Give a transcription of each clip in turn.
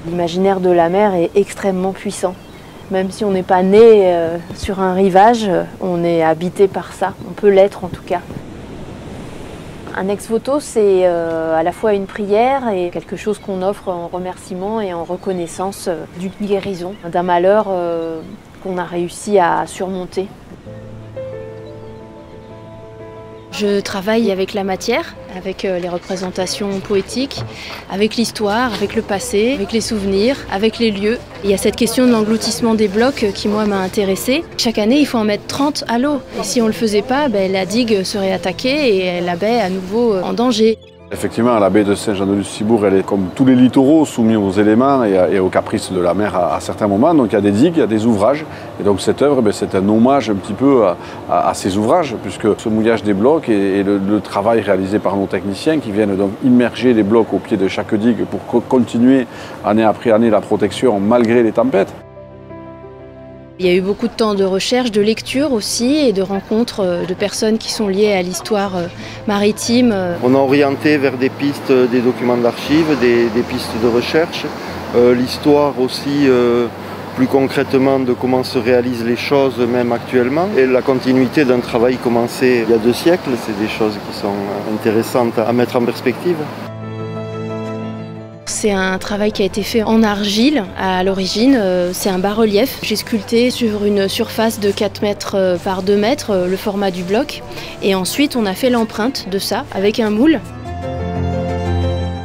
L'imaginaire de la mer est extrêmement puissant. Même si on n'est pas né sur un rivage, on est habité par ça. On peut l'être en tout cas. Un ex-voto, c'est à la fois une prière et quelque chose qu'on offre en remerciement et en reconnaissance d'une guérison, d'un malheur qu'on a réussi à surmonter. Je travaille avec la matière, avec les représentations poétiques, avec l'histoire, avec le passé, avec les souvenirs, avec les lieux. Il y a cette question de l'engloutissement des blocs qui, moi, m'a intéressée. Chaque année, il faut en mettre 30 à l'eau. Et si on ne le faisait pas, la digue serait attaquée et la baie à nouveau en danger. Effectivement, la baie de Saint-Jean-de-Luz-Cibourg, elle est comme tous les littoraux soumis aux éléments et aux caprices de la mer à certains moments. Donc il y a des digues, il y a des ouvrages. Et donc cette œuvre, c'est un hommage un petit peu à ces ouvrages, puisque ce mouillage des blocs et le travail réalisé par nos techniciens qui viennent donc immerger les blocs au pied de chaque digue pour continuer année après année la protection malgré les tempêtes. Il y a eu beaucoup de temps de recherche, de lecture aussi et de rencontres de personnes qui sont liées à l'histoire maritime. On a orienté vers des pistes, des documents d'archives, des pistes de recherche, l'histoire aussi plus concrètement de comment se réalisent les choses même actuellement et la continuité d'un travail commencé il y a 2 siècles, c'est des choses qui sont intéressantes à mettre en perspective. C'est un travail qui a été fait en argile à l'origine, c'est un bas-relief. J'ai sculpté sur une surface de 4 mètres par 2 mètres le format du bloc et ensuite on a fait l'empreinte de ça avec un moule.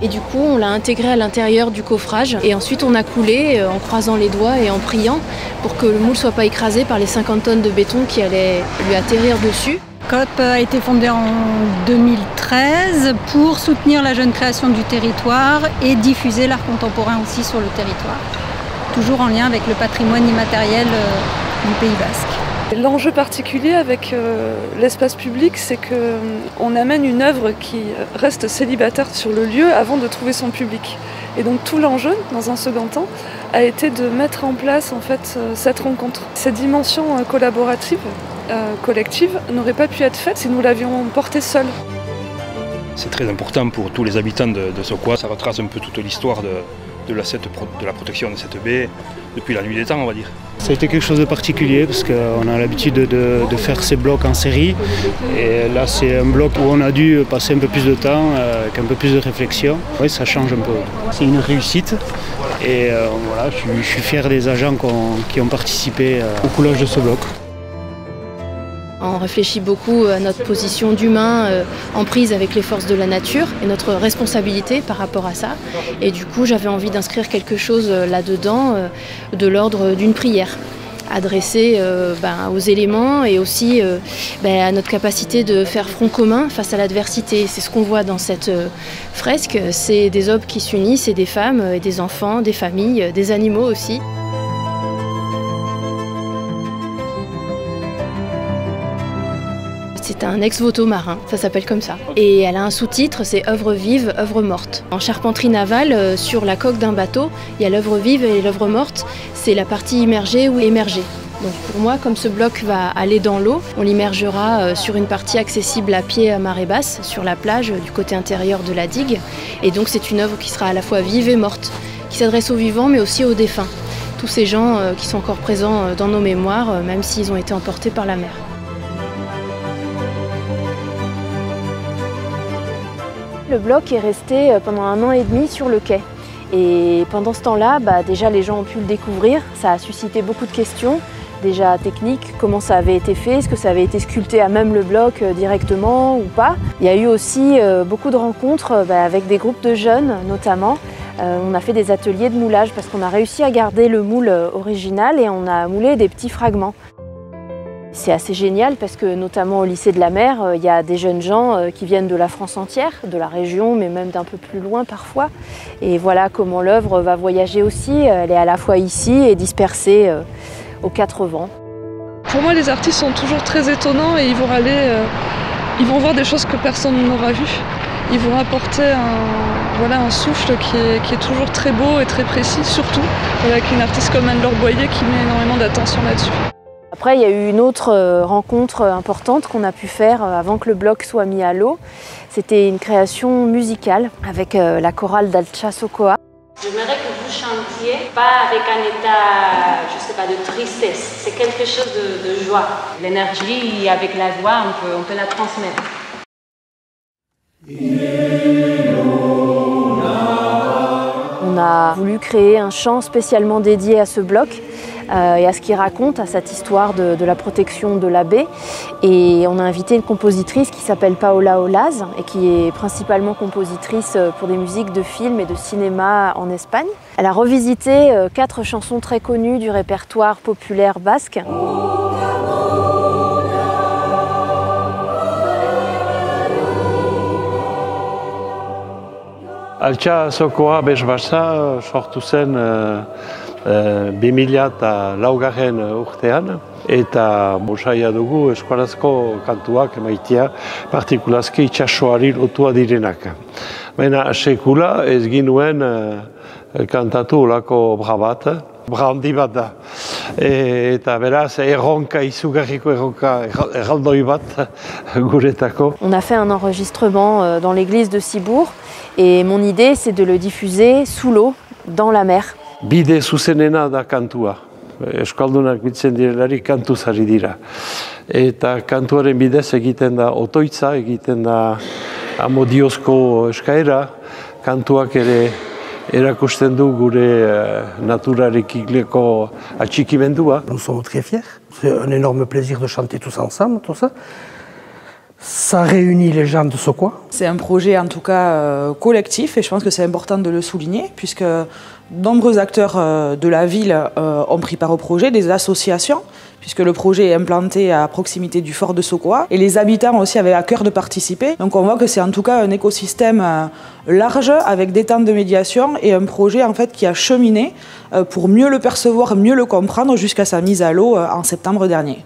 Et du coup on l'a intégré à l'intérieur du coffrage et ensuite on a coulé en croisant les doigts et en priant pour que le moule ne soit pas écrasé par les 50 tonnes de béton qui allaient lui atterrir dessus. COOP a été fondée en 2013 pour soutenir la jeune création du territoire et diffuser l'art contemporain aussi sur le territoire, toujours en lien avec le patrimoine immatériel du Pays Basque. L'enjeu particulier avec l'espace public, c'est qu'on amène une œuvre qui reste célibataire sur le lieu avant de trouver son public. Et donc tout l'enjeu, dans un second temps, a été de mettre en place en fait, cette rencontre. Cette dimension collaborative, collective, n'aurait pas pu être faite si nous l'avions portée seule. C'est très important pour tous les habitants de Sokoa. Ça retrace un peu toute l'histoire de la protection de cette baie depuis la nuit des temps, on va dire. Ça a été quelque chose de particulier parce qu'on a l'habitude de faire ces blocs en série. Et là, c'est un bloc où on a dû passer un peu plus de temps, avec un peu plus de réflexion. Oui, ça change un peu. C'est une réussite. Et voilà, je suis fier des agents qui ont participé au coulage de ce bloc. On réfléchit beaucoup à notre position d'humain en prise avec les forces de la nature et notre responsabilité par rapport à ça. Et du coup, j'avais envie d'inscrire quelque chose là-dedans de l'ordre d'une prière, adressée aux éléments et aussi à notre capacité de faire front commun face à l'adversité. C'est ce qu'on voit dans cette fresque, c'est des hommes qui s'unissent et des femmes, et des enfants, des familles, des animaux aussi. C'est un ex-voto marin, ça s'appelle comme ça. Et elle a un sous-titre, c'est œuvre vive, œuvre morte. En charpenterie navale, sur la coque d'un bateau, il y a l'œuvre vive et l'œuvre morte, c'est la partie immergée ou émergée. Donc pour moi, comme ce bloc va aller dans l'eau, on l'immergera sur une partie accessible à pied à marée basse, sur la plage du côté intérieur de la digue. Et donc c'est une œuvre qui sera à la fois vive et morte, qui s'adresse aux vivants mais aussi aux défunts. Tous ces gens qui sont encore présents dans nos mémoires, même s'ils ont été emportés par la mer. Le bloc est resté pendant 1 an et demi sur le quai. Et pendant ce temps-là, déjà les gens ont pu le découvrir. Ça a suscité beaucoup de questions, déjà techniques, comment ça avait été fait, est-ce que ça avait été sculpté à même le bloc directement ou pas. Il y a eu aussi beaucoup de rencontres avec des groupes de jeunes notamment. On a fait des ateliers de moulage parce qu'on a réussi à garder le moule original et on a moulé des petits fragments. C'est assez génial parce que notamment au lycée de la mer, il y a des jeunes gens qui viennent de la France entière, de la région, mais même d'un peu plus loin parfois. Et voilà comment l'œuvre va voyager aussi. Elle est à la fois ici et dispersée aux 4 vents. Pour moi, les artistes sont toujours très étonnants et ils vont voir des choses que personne n'aura vues. Ils vont apporter un souffle qui est toujours très beau et très précis, surtout avec une artiste comme Anne-Laure Boyer qui met énormément d'attention là-dessus. Après, il y a eu une autre rencontre importante qu'on a pu faire avant que le bloc soit mis à l'eau. C'était une création musicale avec la chorale d'Alcha Sokoa. J'aimerais que vous du chantier, pas avec un état, je sais pas, de tristesse. C'est quelque chose de joie. L'énergie, avec la joie, on peut la transmettre. On a voulu créer un chant spécialement dédié à ce bloc et à ce qu'il raconte, à cette histoire de la protection de la baie. Et on a invité une compositrice qui s'appelle Paola Olaz et qui est principalement compositrice pour des musiques de films et de cinéma en Espagne. Elle a revisité 4 chansons très connues du répertoire populaire basque. Altxa Zokoa Besbasa sortu zen 2004 urtean eta saia dugu euskarazko kantuak emaitea partikulazki itsasoari lotua direnak. Baina sekula ez ginuen kantatu olako obra bat, obra handi bat da. Eta beraz erronka, izugarriko erronka erraldoi bat guretako. On a fait un enregistrement dans l'église de Ciboure et mon idée c'est de le diffuser sous l'eau, dans la mer. Bide zuzenena da kantua. Euskaldunak bitzen direlarik kantuz ari dira. Eta kantuaren bidez egiten da otoitza, egiten da amodiozko eskaera, kantuak ere erakusten du gure naturarekiko atxikimendua. Nous sommes très fiers. C'est un énorme plaisir de chanter tous ensemble, tout ça. Ça réunit les gens de Sokoa. C'est un projet en tout cas collectif et je pense que c'est important de le souligner puisque nombreux acteurs de la ville ont pris part au projet, des associations, puisque le projet est implanté à proximité du fort de Sokoa et les habitants aussi avaient à cœur de participer. Donc on voit que c'est en tout cas un écosystème large avec des temps de médiation et un projet en fait qui a cheminé pour mieux le percevoir, mieux le comprendre jusqu'à sa mise à l'eau en septembre dernier.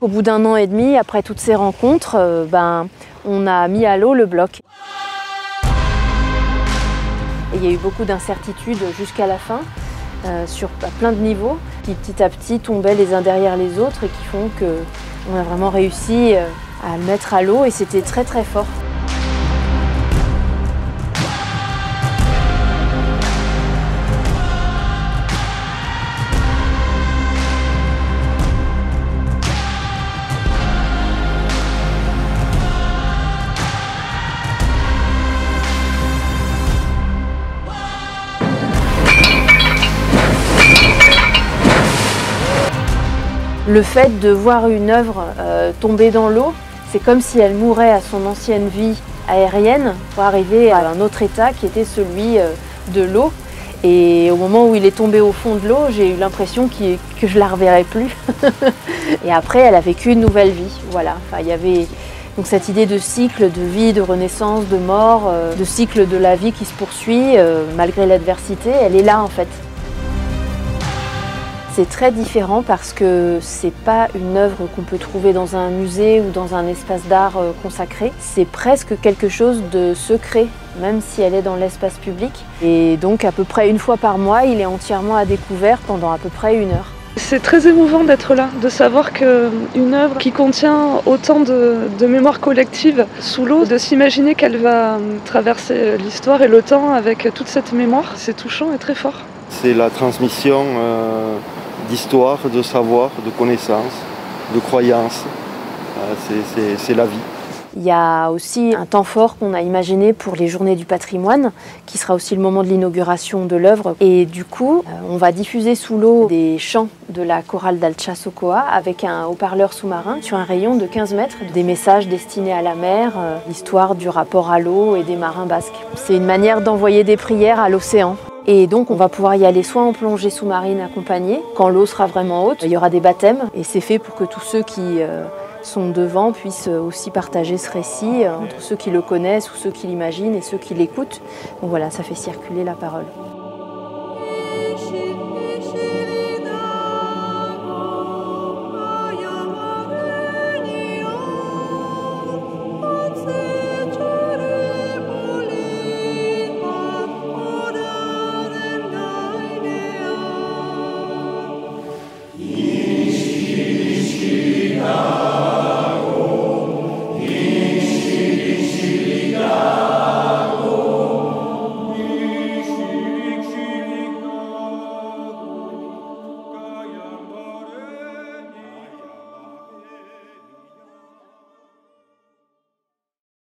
Au bout d'1 an et demi, après toutes ces rencontres, on a mis à l'eau le bloc. Et il y a eu beaucoup d'incertitudes jusqu'à la fin, à plein de niveaux, qui petit à petit tombaient les uns derrière les autres et qui font qu'on a vraiment réussi à le mettre à l'eau et c'était très très fort. Le fait de voir une œuvre tomber dans l'eau, c'est comme si elle mourait à son ancienne vie aérienne pour arriver à un autre état qui était celui de l'eau. Et au moment où il est tombé au fond de l'eau, j'ai eu l'impression que je ne la reverrai plus. Et après, elle a vécu une nouvelle vie. Voilà. Enfin, il y avait donc cette idée de cycle, de vie, de renaissance, de mort, de cycle de la vie qui se poursuit malgré l'adversité. Elle est là en fait. C'est très différent parce que c'est pas une œuvre qu'on peut trouver dans un musée ou dans un espace d'art consacré. C'est presque quelque chose de secret, même si elle est dans l'espace public. Et donc à peu près 1 fois par mois, il est entièrement à découvert pendant à peu près 1 heure. C'est très émouvant d'être là, de savoir qu'une œuvre qui contient autant de mémoire collective sous l'eau, de s'imaginer qu'elle va traverser l'histoire et le temps avec toute cette mémoire, c'est touchant et très fort. C'est la transmission d'histoire, de savoir, de connaissances, de croyances. C'est la vie. Il y a aussi un temps fort qu'on a imaginé pour les Journées du patrimoine, qui sera aussi le moment de l'inauguration de l'œuvre. Et du coup, on va diffuser sous l'eau des chants de la chorale d'Altxa Zokoa avec un haut-parleur sous-marin sur un rayon de 15 mètres, des messages destinés à la mer, l'histoire du rapport à l'eau et des marins basques. C'est une manière d'envoyer des prières à l'océan. Et donc on va pouvoir y aller soit en plongée sous-marine accompagnée, quand l'eau sera vraiment haute, il y aura des baptêmes et c'est fait pour que tous ceux qui sont devant puissent aussi partager ce récit entre ceux qui le connaissent ou ceux qui l'imaginent et ceux qui l'écoutent. Donc voilà, ça fait circuler la parole.